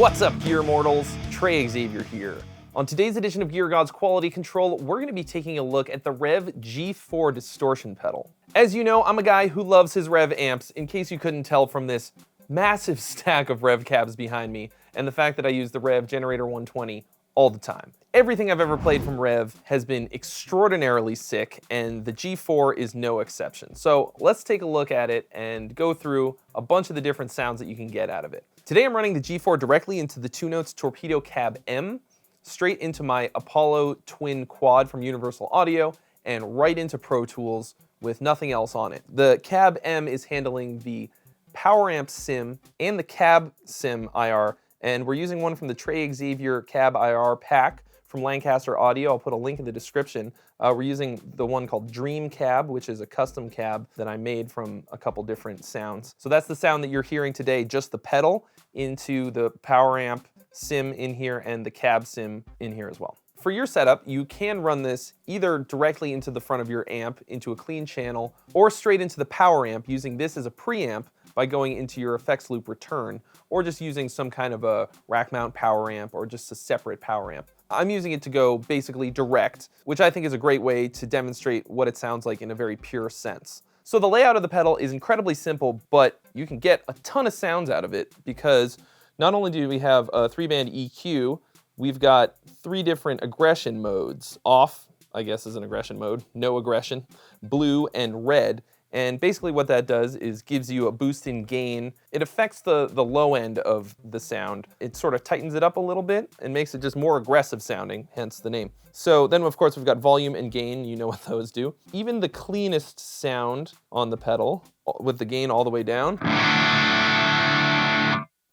What's up, Gear Mortals? Trey Xavier here. On today's edition of Gear God's Quality Control, we're going to be taking a look at the Revv G4 distortion pedal. As you know, I'm a guy who loves his Revv amps, in case you couldn't tell from this massive stack of Revv cabs behind me, and the fact that I use the Revv Generator 120 all the time. Everything I've ever played from Revv has been extraordinarily sick, and the G4 is no exception. So let's take a look at it and go through a bunch of the different sounds that you can get out of it. Today I'm running the G4 directly into the 2Notes Torpedo Cab M, straight into my Apollo Twin Quad from Universal Audio, and right into Pro Tools with nothing else on it. The Cab M is handling the Power Amp Sim and the Cab Sim IR, and we're using one from the Trey Xavier Cab IR pack from Lancaster Audio. I'll put a link in the description. We're using the one called Dream Cab, which is a custom cab that I made from a couple different sounds. So that's the sound that you're hearing today, just the pedal into the Power Amp Sim in here and the Cab Sim in here as well. For your setup, you can run this either directly into the front of your amp, into a clean channel, or straight into the Power Amp, using this as a preamp by going into your effects loop return, or just using some kind of a rack mount power amp or just a separate power amp. I'm using it to go basically direct, which I think is a great way to demonstrate what it sounds like in a very pure sense. So the layout of the pedal is incredibly simple, but you can get a ton of sounds out of it because not only do we have a 3-band EQ, we've got 3 different aggression modes. Off, I guess, is an aggression mode, no aggression, blue, and red. And basically what that does is gives you a boost in gain. It affects the low end of the sound. It sort of tightens it up a little bit and makes it just more aggressive sounding, hence the name. So then of course we've got volume and gain, you know what those do. Even the cleanest sound on the pedal, with the gain all the way down,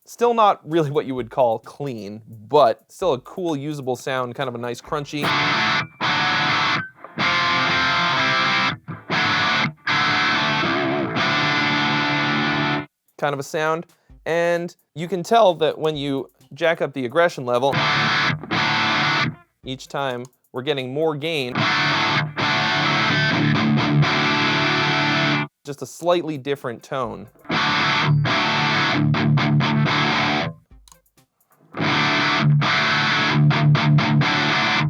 still not really what you would call clean, but still a cool usable sound, kind of a nice crunchy kind of a sound. And you can tell that when you jack up the aggression level, each time we're getting more gain. Just a slightly different tone.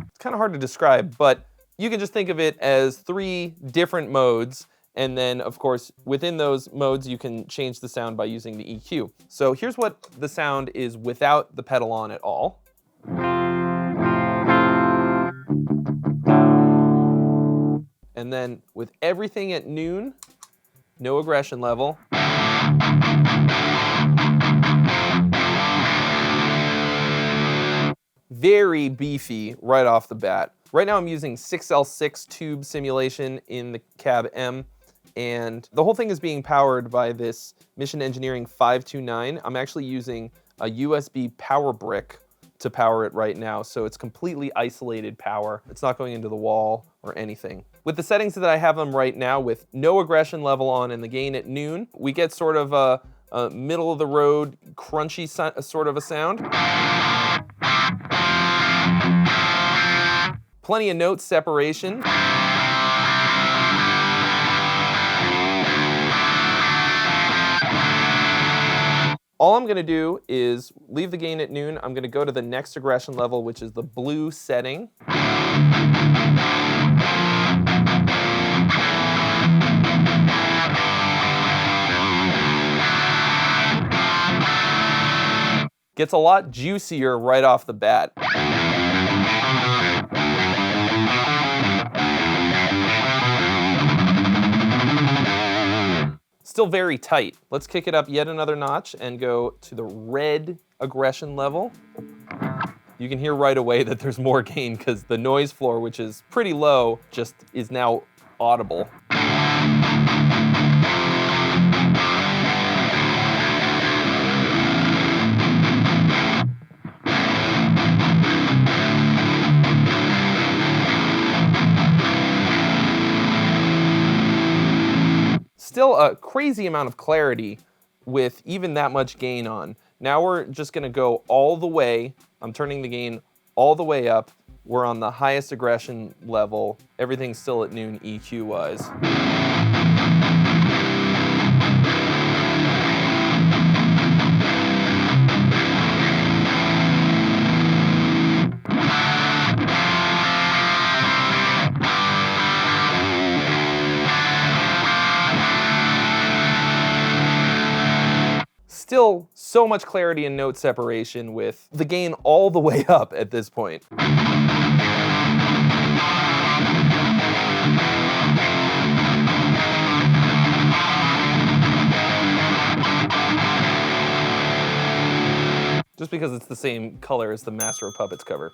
It's kind of hard to describe, but you can just think of it as 3 different modes. And then, of course, within those modes, you can change the sound by using the EQ. So here's what the sound is without the pedal on at all. And then with everything at noon, no aggression level. Very beefy right off the bat. Right now I'm using 6L6 tube simulation in the Cab M. And the whole thing is being powered by this Mission Engineering 529. I'm actually using a USB power brick to power it right now, so it's completely isolated power. It's not going into the wall or anything. With the settings that I have them right now, with no aggression level on and the gain at noon, we get sort of a middle of the road, crunchy sort of a sound. Plenty of note separation. All I'm gonna do is leave the gain at noon. I'm gonna go to the next aggression level, which is the blue setting. Gets a lot juicier right off the bat. Still very tight. Let's kick it up yet another notch and go to the red aggression level. You can hear right away that there's more gain because the noise floor, which is pretty low, just is now audible. Still a crazy amount of clarity with even that much gain on. Now we're just gonna go all the way. I'm turning the gain all the way up. We're on the highest aggression level. Everything's still at noon EQ-wise. still so much clarity and note separation with the gain all the way up at this point. Just because it's the same color as the Master of Puppets cover.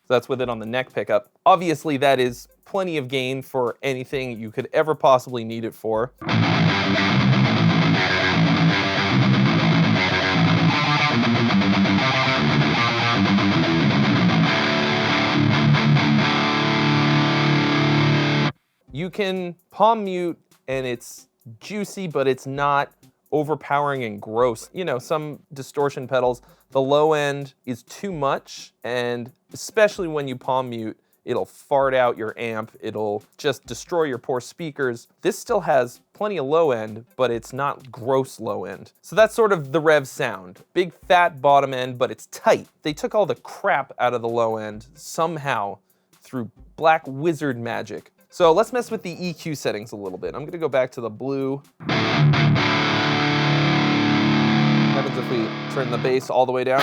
That's with it on the neck pickup. Obviously, that is plenty of gain for anything you could ever possibly need it for. You can palm mute and it's juicy, but it's not overpowering and gross. You know, some distortion pedals, the low end is too much, and especially when you palm mute, it'll fart out your amp, it'll just destroy your poor speakers. This still has plenty of low end, but it's not gross low end. So that's sort of the Revv sound. Big fat bottom end, but it's tight. They took all the crap out of the low end somehow through black wizard magic. So let's mess with the EQ settings a little bit. I'm gonna go back to the blue. What happens if we turn the bass all the way down?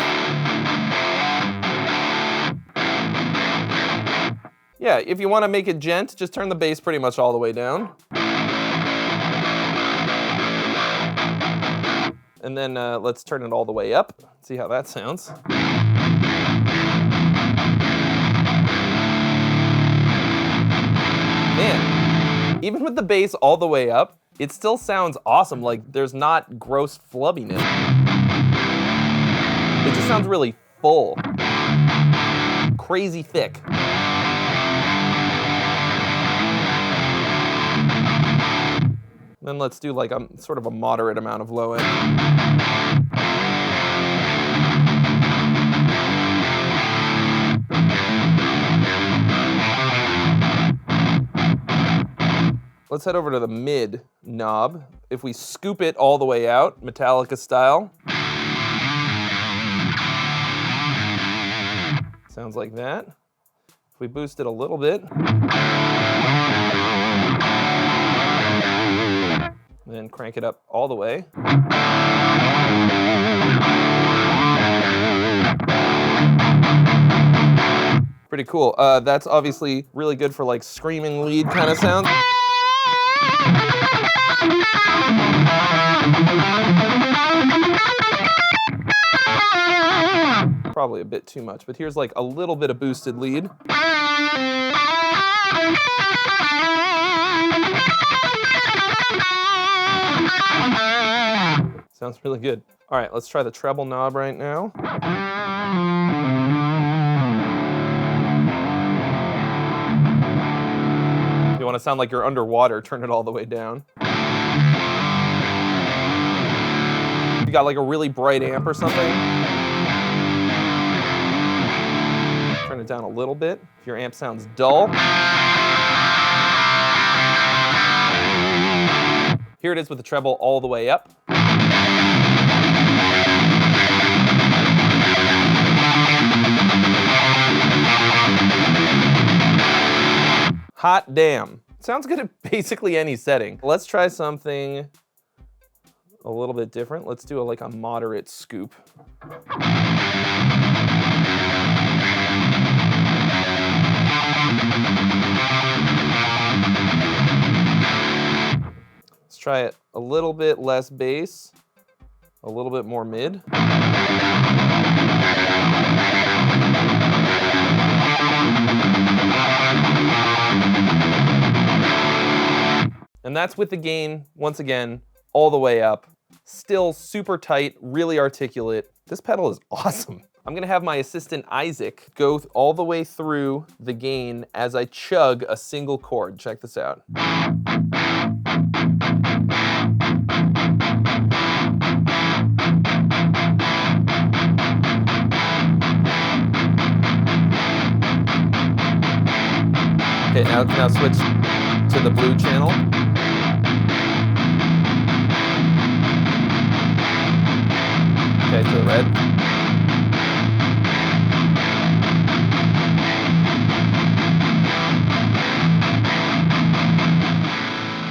Yeah, if you wanna make it gent, just turn the bass pretty much all the way down. And then let's turn it all the way up. See how that sounds. Man, even with the bass all the way up, it still sounds awesome. Like, there's not gross flubbiness. It just sounds really full. Crazy thick. Then let's do like a sort of a moderate amount of low end. Let's head over to the mid knob. If we scoop it all the way out, Metallica style. Sounds like that. If we boost it a little bit. Then crank it up all the way. Pretty cool. That's obviously really good for like screaming lead kind of sound. Probably a bit too much, but here's like a little bit of boosted lead. Sounds really good. All right, let's try the treble knob right now. If you want to sound like you're underwater, turn it all the way down. If you got like a really bright amp or something, turn it down a little bit. If your amp sounds dull. Here it is with the treble all the way up. Hot damn. Sounds good at basically any setting. Let's try something a little bit different. Let's do like a moderate scoop. Let's try it a little bit less bass, a little bit more mid. And that's with the gain, once again, all the way up. Still super tight, really articulate. This pedal is awesome. I'm gonna have my assistant Isaac go all the way through the gain as I chug a single chord. Check this out. Okay, now switch to the blue channel. Okay, to the red.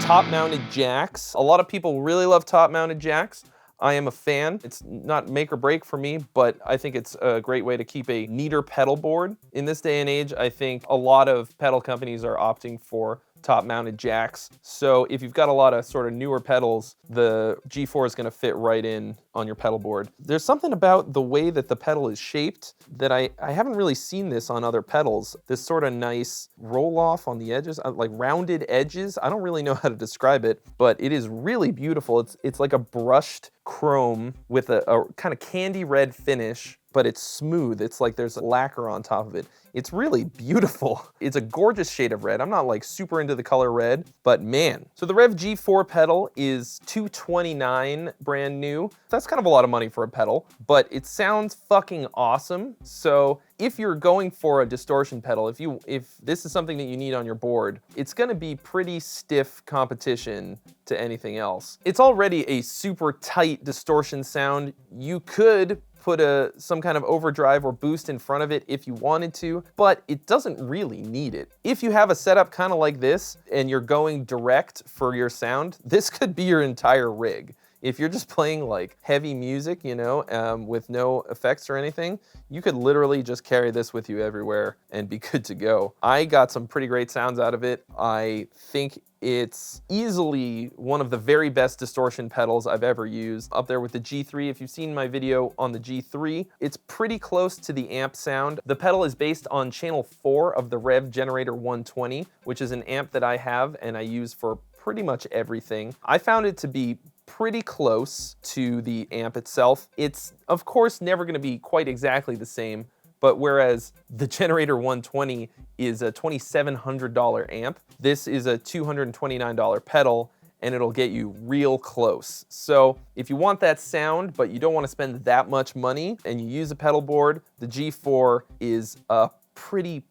Top-mounted jacks. A lot of people really love top-mounted jacks. I am a fan. It's not make or break for me, but I think it's a great way to keep a neater pedal board. In this day and age, I think a lot of pedal companies are opting for top-mounted jacks. So if you've got a lot of sort of newer pedals, the G4 is going to fit right in on your pedal board. There's something about the way that the pedal is shaped that I haven't really seen this on other pedals. This sort of nice roll-off on the edges, like rounded edges. I don't really know how to describe it, but it is really beautiful. It's like a brushed chrome with a kind of candy red finish, but it's smooth. It's like there's lacquer on top of it. It's really beautiful. It's a gorgeous shade of red. I'm not like super into the color red, but man. So the Revv G4 pedal is $229 brand new. That's kind of a lot of money for a pedal, but it sounds fucking awesome. So if you're going for a distortion pedal, if this is something that you need on your board, it's gonna be pretty stiff competition to anything else. It's already a super tight distortion sound. You could put some kind of overdrive or boost in front of it if you wanted to, but it doesn't really need it. If you have a setup kind of like this and you're going direct for your sound, this could be your entire rig. If you're just playing like heavy music, you know, with no effects or anything, you could literally just carry this with you everywhere and be good to go. I got some pretty great sounds out of it. I think it's easily one of the very best distortion pedals I've ever used, up there with the G3. If you've seen my video on the G3, it's pretty close to the amp sound. The pedal is based on channel 4 of the Revv Generator 120, which is an amp that I have and I use for pretty much everything. I found it to be pretty close to the amp itself. It's, of course, never gonna be quite exactly the same, but whereas the Generator 120 is a $2,700 amp, this is a $229 pedal, and it'll get you real close. So if you want that sound, but you don't want to spend that much money, and you use a pedal board, the G4 is a pretty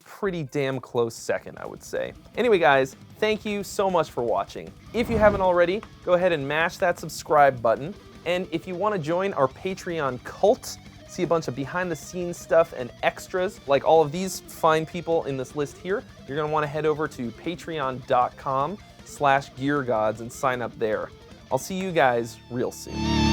damn close second, I would say. Anyway, guys, thank you so much for watching. If you haven't already, go ahead and mash that subscribe button. And if you want to join our Patreon cult, see a bunch of behind the scenes stuff and extras like all of these fine people in this list here, you're going to want to head over to patreon.com/geargods and sign up there. I'll see you guys real soon.